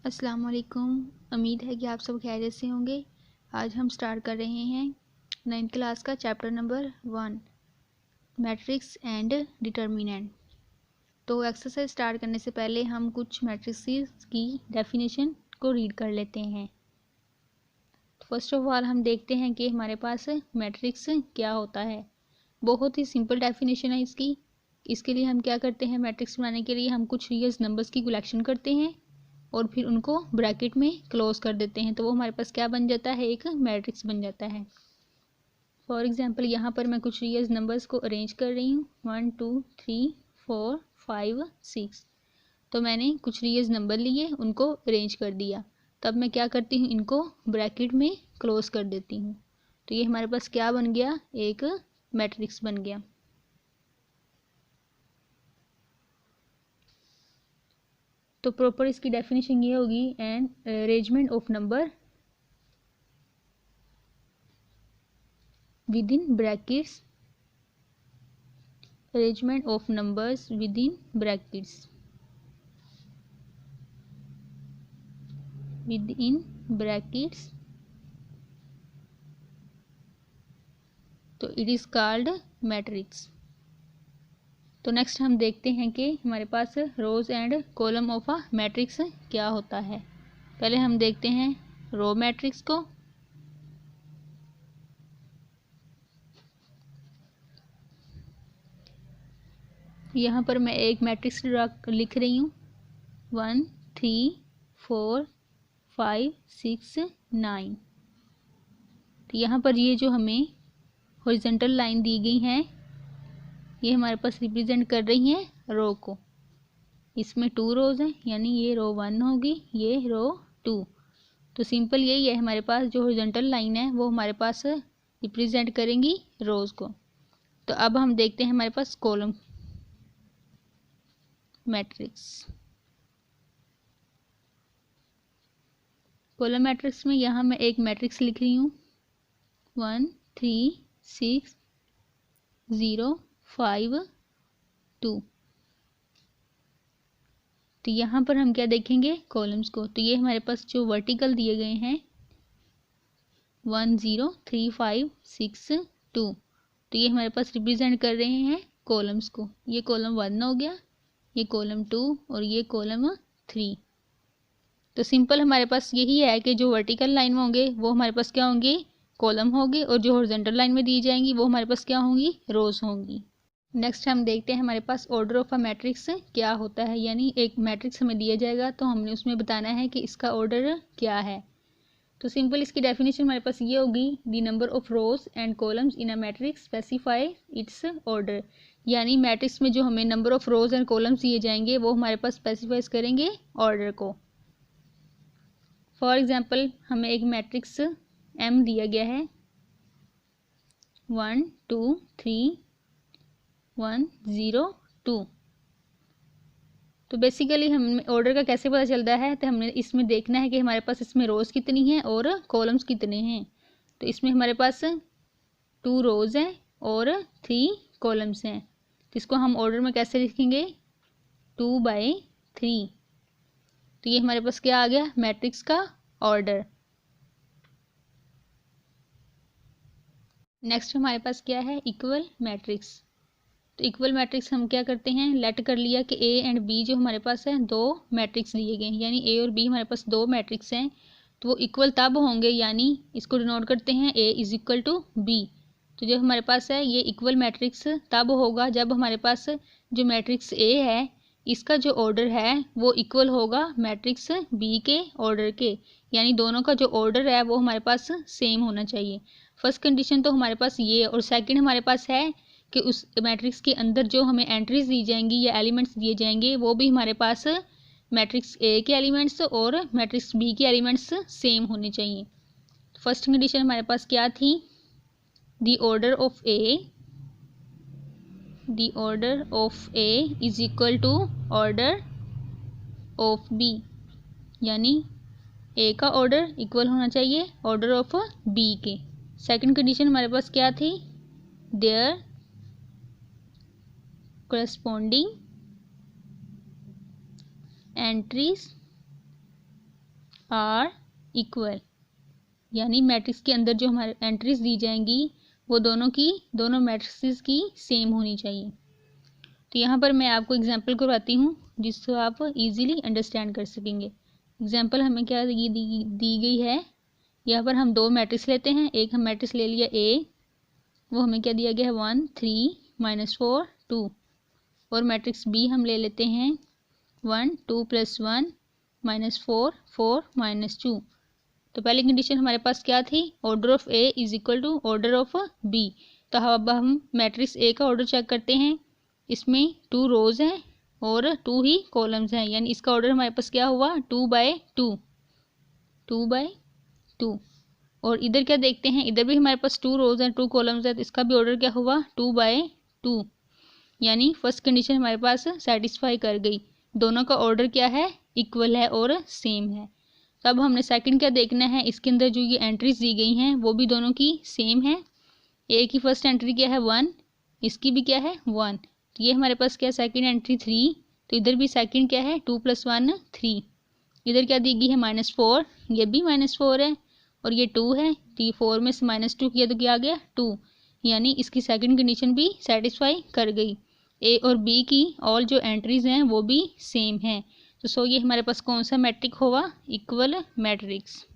अस्सलाम वालेकुम। उम्मीद है कि आप सब खैरियत से होंगे। आज हम स्टार्ट कर रहे हैं 9th क्लास का chapter number 1 matrix and determinant. तो एक्सरसाइज स्टार्ट करने से पहले हम कुछ मैट्रिक्स की डेफिनेशन को रीड कर लेते हैं। फर्स्ट ऑफ ऑल हम देखते हैं कि हमारे पास मैट्रिक्स क्या होता है। बहुत ही सिंपल डेफिनेशन है इसकी। इसके लिए हम क्या करते हैं, मैट्रिक्स बनाने के लिए हम कुछ रियल नंबर्स की कलेक्शन करते हैं और फिर उनको ब्रैकेट में क्लोज कर देते हैं, तो वो हमारे पास क्या बन जाता है, एक मैट्रिक्स बन जाता है। फॉर एग्जांपल यहाँ पर मैं कुछ रियल नंबर्स को अरेंज कर रही हूँ 1 2 3 4 5 6। तो मैंने कुछ रियल नंबर लिए, उनको अरेंज कर दिया। तब मैं क्या करती हूँ, इनको ब्रैकेट में क्लोज कर देती हूँ। तो ये हमारे पास क्या बन गया, एक मैट्रिक्स बन गया। तो प्रॉपर इसकी डेफिनेशन ये होगी, an arrangement of number within brackets, arrangement of numbers within brackets, तो इट इज कॉल्ड मैट्रिक्स। तो नेक्स्ट हम देखते हैं कि हमारे पास rows and column of a matrix क्या होता है। पहले हम देखते हैं रो मैट्रिक्स को। यहाँ पर मैं एक मैट्रिक्स लिख रही हूँ 1 3 4 5 6 9। तो यहाँ पर ये जो हमें हॉरिजॉन्टल लाइन दी गई हैं, ये हमारे पास रिप्रेजेंट कर रही हैं रो को। इसमें 2 रोज हैं, यानी ये रो 1 होगी, ये रो 2। तो सिंपल यही है, हमारे पास जो हॉरिजॉन्टल लाइन है वो हमारे पास रिप्रेजेंट करेंगी रोज को। तो अब हम देखते हैं हमारे पास कॉलम मैट्रिक्स। कॉलम मैट्रिक्स में यहाँ मैं एक मैट्रिक्स लिख रही हूँ 1 3 6 0 5 2। तो यहाँ पर हम क्या देखेंगे, कॉलम्स को। तो ये हमारे पास जो वर्टिकल दिए गए हैं 1 0 3 5 6 2, तो ये हमारे पास रिप्रेजेंट कर रहे हैं कॉलम्स को। ये कॉलम 1 हो गया, ये कॉलम 2 और ये कॉलम 3। तो सिंपल हमारे पास यही है कि जो वर्टिकल लाइन में होंगे वो हमारे पास क्या होंगे, कॉलम होंगे, और जो हॉरिजॉन्टल लाइन में दी जाएंगी वो हमारे पास क्या होंगी, रोज होंगी। नेक्स्ट हम देखते हैं हमारे पास ऑर्डर ऑफ अ मैट्रिक्स क्या होता है। यानी एक मैट्रिक्स हमें दिया जाएगा तो हमने उसमें बताना है कि इसका ऑर्डर क्या है। तो सिंपल इसकी डेफिनेशन हमारे पास ये होगी, the number of rose and columns in a matrix specify it's order. यानी मैट्रिक्स में जो हमें number of rose and columns दिए जाएंगे वो हमारे पास स्पेसिफाइज करेंगे ऑर्डर को। फॉर एग्जाम्पल हमें एक मैट्रिक्स एम दिया गया है 1 2 3 1 0 2। तो बेसिकली हमें ऑर्डर का कैसे पता चलता है, तो हमने इसमें देखना है कि हमारे पास इसमें रोज कितनी हैं और कॉलम्स कितने हैं। तो इसमें हमारे पास 2 रोज हैं और 3 कॉलम्स हैं। तो इसको हम ऑर्डर में कैसे लिखेंगे, 2/3। तो ये हमारे पास क्या आ गया, मैट्रिक्स का ऑर्डर। नेक्स्ट हमारे पास क्या है, इक्वल मैट्रिक्स। तो इक्वल मैट्रिक्स हम क्या करते हैं, लेट कर लिया कि ए एंड बी जो हमारे पास है 2 मैट्रिक्स दिए गए हैं, यानी ए और बी हमारे पास 2 मैट्रिक्स हैं। तो वो इक्वल तब होंगे, यानी इसको डिनोट करते हैं ए इज इक्वल टू बी। तो जो हमारे पास है ये इक्वल मैट्रिक्स तब होगा जब हमारे पास जो मैट्रिक्स ए है इसका जो ऑर्डर है वो इक्वल होगा मैट्रिक्स बी के ऑर्डर के। यानी दोनों का जो ऑर्डर है वो हमारे पास सेम होना चाहिए। फर्स्ट कंडीशन तो हमारे पास ये, और सेकंड हमारे पास है कि उस मैट्रिक्स के अंदर जो हमें एंट्रीज दी जाएंगी या एलिमेंट्स दिए जाएंगे वो भी हमारे पास मैट्रिक्स ए के एलिमेंट्स और मैट्रिक्स बी के एलिमेंट्स सेम होने चाहिए। फर्स्ट कंडीशन हमारे पास क्या थी, the order of A is equal to order of B. यानी ए का ऑर्डर इक्वल होना चाहिए ऑर्डर ऑफ बी के। सेकंड कंडीशन हमारे पास क्या थी, there corresponding entries are equal, यानी मैट्रिक्स के अंदर जो हमारे एंट्रीज दी जाएंगी वो दोनों मैट्रिक्स की सेम होनी चाहिए। तो यहाँ पर मैं आपको एग्जांपल करवाती हूँ जिससे आप इजीली अंडरस्टैंड कर सकेंगे। एग्जांपल हमें क्या दी गई है, यहाँ पर हम दो मैट्रिक्स लेते हैं। एक हम मैट्रिक्स ले लिया ए, वो हमें क्या दिया गया है 1 3 -4 2, और मैट्रिक्स बी हम ले लेते हैं 1 2 + 1 -4 4 -2। तो पहली कंडीशन हमारे पास क्या थी, order of A is equal to order of B. तो अब हम मैट्रिक्स ए का ऑर्डर चेक करते हैं। इसमें 2 रोज हैं और 2 ही कॉलम्स हैं, यानी इसका ऑर्डर हमारे पास क्या हुआ 2/2। और इधर क्या देखते हैं, इधर भी हमारे पास 2 रोज हैं 2 कॉलम्स हैं, तो इसका भी ऑर्डर क्या हुआ 2/2, यानी फर्स्ट कंडीशन हमारे पास सेटिस्फाई कर गई। दोनों का ऑर्डर क्या है, इक्वल है और सेम है। तब हमने सेकंड क्या देखना है, इसके अंदर जो ये एंट्रीज दी गई हैं वो भी दोनों की सेम है। ए की फर्स्ट एंट्री क्या है 1, इसकी भी क्या है 1, तो ये हमारे पास क्या सेकंड एंट्री 3, तो इधर भी सेकंड क्या है 2 + 1 3। इधर क्या दी गई है -4, ये भी -4 है, और ये 2 है, तो ये 4 में से -2 किया तो क्या आ गया 2, यानी इसकी सेकंड कंडीशन भी सेटिस्फाई कर गई। ए और बी की ऑल जो एंट्रीज हैं वो भी सेम हैं। तो सो ये हमारे पास कौन सा मैट्रिक होगा, इक्वल मैट्रिक्स।